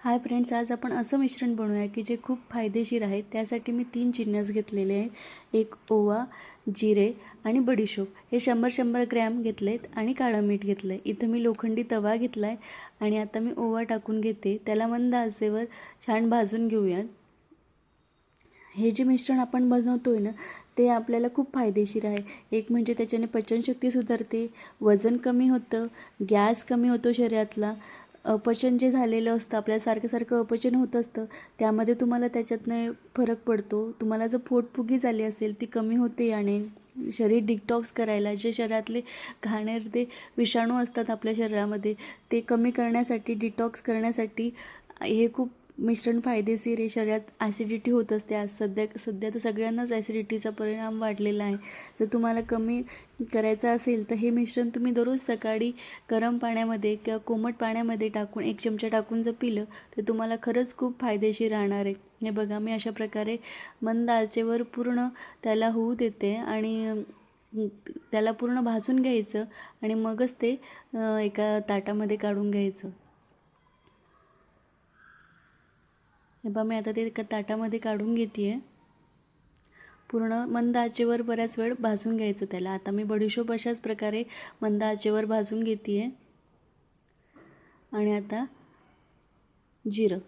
Hi friends, आज आपण असं मिश्रण बनवूया की जे खूप फायदेशीर आहे। त्यासाठी मी 3 जिन्नस घेतलेले आहेत। एक ओवा, जिरे आणि बडीशोप हे 100-100 ग्रॅम घेतलेत आणि काळं मीठ घेतलंय। इथं मी लोखंडी तवा घेतलाय आणि आता मी ओवा टाकून घेते। त्याला मंद आचेवर छान भाजून घेऊया। हे जे मिश्रण आपण बनवतोय ना ते आपल्याला खूप फायदेशीर आहे। एक म्हणजे त्याच्याने पचनशक्ती सुधारते, वजन कमी होतं, गॅस कमी होतो शरीरातला, अपचन जे झालेलं असतं आपल्याला सारखं अपचन होत असतं त्यामध्ये तुम्हाला त्याच्यातनं फरक पडतो। तुम्हाला जर पोटफुगी झाली असेल ती कमी होते याने। शरीर डिटॉक्स करायला, जे शरीरातले घाणेरडे विषाणू असतात आपल्या शरीरामध्ये ते कमी करण्यासाठी, डिटॉक्स करण्यासाठी हे खूप मिश्रण फायदेशीर आहे। शरीरात ॲसिडिटी होत असते, आज सध्या तर सगळ्यांनाच ॲसिडिटीचा परिणाम वाढलेला आहे। जर तुम्हाला कमी करायचं असेल तर हे मिश्रण तुम्ही दररोज सकाळी गरम पाण्यामध्ये किंवा कोमट पाण्यामध्ये टाकून 1 चमचा टाकून जर पिलं तर तुम्हाला खरंच खूप फायदेशीर राहणार आहे। हे बघा, मी अशा प्रकारे मंद आचेवर पूर्ण त्याला होऊ देते आणि त्याला पूर्ण भाजून घ्यायचं आणि मगच ते एका ताटामध्ये काढून घ्यायचं। हे बघा, मी आता ते एका ताटामध्ये काढून घेते आहे। पूर्ण मंद आचेवर बऱ्याच वेळ भाजून घ्यायचं त्याला। आता मी बडीशोप अशाच प्रकारे मंद आचेवर भाजून घेते आहे आणि आता जिरं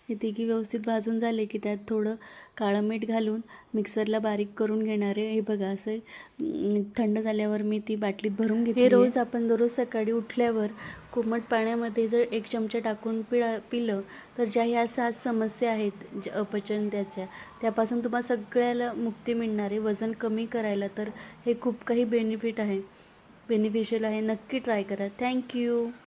हे तिघी व्यवस्थित भाजून झाले की त्यात थोडं काळं मीठ घालून मिक्सरला बारीक करून घेणार आहे। हे बघा, असं थंड झाल्यावर मी ती बाटलीत भरून घेते। हे रोज आपण दररोज सकाळी उठल्यावर कोमट पाण्यामध्ये जर 1 चमचा टाकून पिलं तर ज्या ह्या 7 समस्या आहेत अपचन त्यापासून तुम्हाला सगळ्याला मुक्ती मिळणार आहे। वजन कमी करायला तर हे खूप काही बेनिफिशियल आहे। नक्की ट्राय करा। थँक्यू।